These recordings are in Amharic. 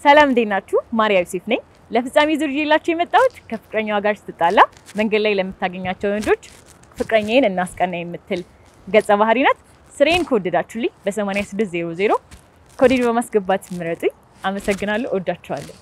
ሰላም እንዴት ናችሁ? ማርያ ዮሴፍ ነኝ። ለፍጻሜ ዙር ይዤላችሁ የመጣሁት ከፍቅረኛዋ ጋር ስትጣላ መንገድ ላይ ለምታገኛቸው ወንዶች ፍቅረኛዬን እናስቀና የምትል ገጸ ባህሪ ናት። ስሬን ከወደዳችሁልኝ በ8600 ኮዲን በማስገባት ምረጡኝ። አመሰግናለሁ። እወዳችኋለሁ።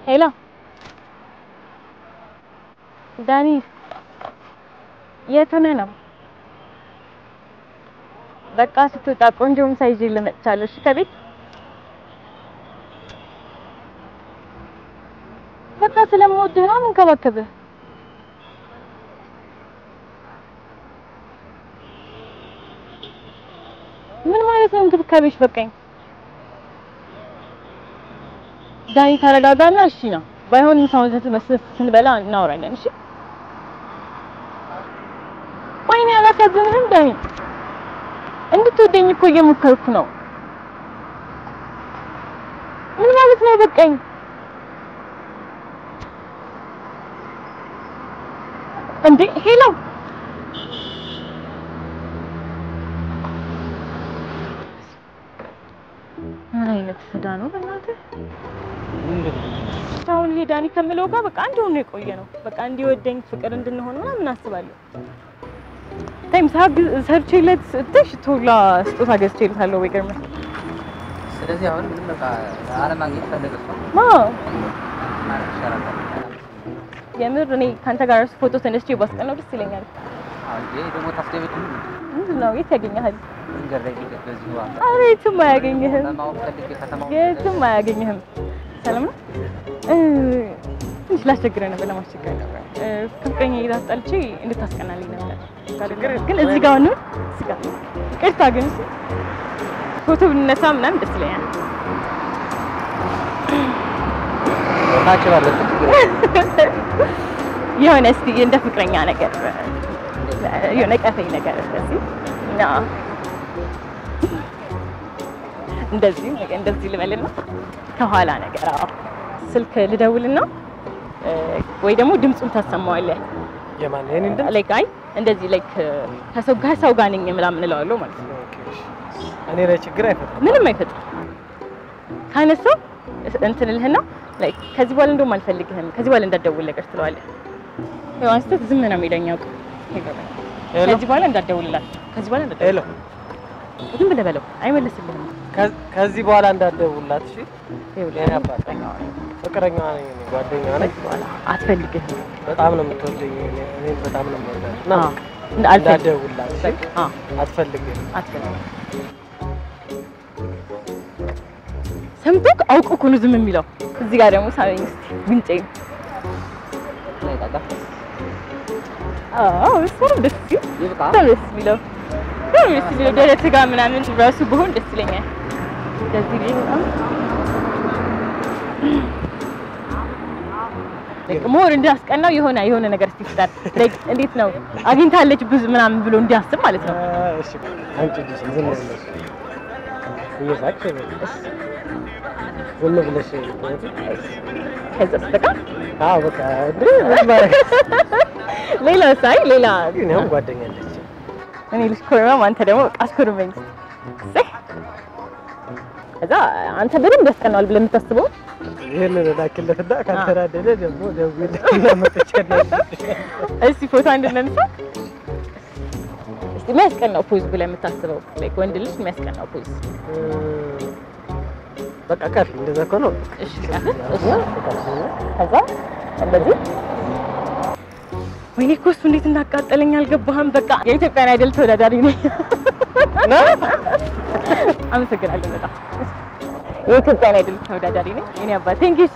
ሄሎ ዳኒ የት ሆነህ ነው? በቃ ስትወጣ ቆንጆም ሳይዤ ልመጣለሁ። እሺ ከቤት በቃ ስለምወድህ ነው የምንከባከብህ። ምን ማለት ነው እንክብካቤሽ? በቃኝ ዳኒ ተረጋጋና እሺ ነው። ባይሆን ሰውነት መስፍ ስንበላ እናወራለን። እሺ ወይኔ አላሳዝንህም ዳኒ? እንድትወደኝ እኮ እየሞከርኩ ነው። ምን ማለት ነው በቃኝ? እንዴ ሄሎ ምን አይነት ስዳ ነው በእናትህ? አሁን ዳኒ ከምለው ጋር በቃ አንድ ሆኖ የቆየ ነው። በቃ እንዲወደኝ ፍቅር እንድንሆን ምናምን አስባለሁ። ታይም ሰርቼለት እትሽ ቶላ ስጦታ ገዝቼለታለሁ ወይ ገርመህ። ስለዚህ አሁን ምን በቃ አለማግኘት ፈለገሽ ነው? የምር እኔ ካንተ ጋር ፎቶ ተነስቼ ባስቀናው ደስ ይለኛል። አውጄ ደግሞ ታስደብት ምንድነው? የት ያገኘሃል? መንገድ ላይ በዚህ ዋ ኧረ የትም አያገኝህም። ከተማው ፈልጌ ከተማው የትም አያገኝህም። ሰላም ነው? ትንሽ ላስቸግረህ ነበር፣ ለማስቸገር ነበር። ከፍቅረኛ እየታጣልቼ እንድታስቀናልኝ ነበር። ግን እዚህ ጋር ነው እዚህ ጋር ቅርታ ግን ፎቶ ብንነሳ ምናምን ደስ ይለኛል። ታችባለች የሆነ እስቲ እንደ ፍቅረኛ ነገር የሆነ ቀፈኝ ነገር እንደዚህ እና እንደዚህ ልበልና ከኋላ ነገር ስልክ ልደውልና ወይ ደግሞ ድምጹን ታሰማዋለህ። የማን የኔን ድምጽ ላይክ አይ እንደዚህ ላይክ ከሰው ጋር ነኝ ምናምን እለዋለሁ ማለት ነው። እኔ ላይ ችግር አይፈጥርም፣ ምንም አይፈጥርም። ካነሳው እንትን ልህና ላይክ ከዚህ በኋላ እንደውም አልፈልግህም፣ ከዚህ በኋላ እንዳትደውል ነገር ትለዋለህ። ያው አንስተህ ዝም ነው የሚለኛው። ከዚህ በኋላ እንዳትደውልላት፣ ከዚህ በኋላ እንዳትደውል ዝም ብለህ በለው፣ አይመልስልህም። ከዚህ በኋላ እንዳትደውልላት። እሺ የኔ አባት ፍቅረኛዋ ነኝ፣ ጓደኛዋ ነኝ። አትፈልግህም፣ በጣም ነው የምትወደኝ፣ እኔ በጣም ነው የምወዳት እና እንዳትደውልላት። አትፈልግህም። ሰምቶክ አውቆ እኮ ነው ዝም የሚለው። እዚህ ጋር ደግሞ ሳበኝ እስቲ ጉንጬን። እሱም ደስ የሚለው ደረት ጋር ምናምን ራሱ ብሆን ደስ ይለኛል። እንደዚህ ቢሆን ሞር እንዲያስቀናው የሆነ ነገር ሲፈጠር ላይክ እንዴት ነው አግኝታለች ብዙ ምናምን ብሎ እንዲያስብ ማለት ነው። እሺ አንቺ ልጅ ዝም ብለሽ እየሳቅሽ ነው። ዝም ብለሽ ከዛ በቃ በቃ ማለት ሌላ ነው ጓደኛ አለች። እኔ ልሽኮርማ አንተ ደግሞ በቃ አስኮርመኝ። ከዛ አንተ በደንብ ያስቀናዋል ብለህ የምታስበው ይሄንን ላክለትና ካንተራደደ ደግሞ ደውልና መጥቻለሁ። እስቲ ፎቶ እንድንነሳ እስቲ የሚያስቀናው ፖዝ ብለህ የምታስበው ላይክ ወንድ ልጅ የሚያስቀናው ፖዝ በቃ ካፍ እንደዛ ከሆነ እሺ ከዛ እንደዚህ ወይኔ እኮ እሱ እንዴት እንዳቃጠለኝ አልገባህም። በቃ የኢትዮጵያን አይደል ተወዳዳሪ ነኝ። አመሰግናለሁ በጣም የኢትዮጵያን አይደል ተወዳዳሪ ነኝ። እኔ አባ ቴንክ ዩ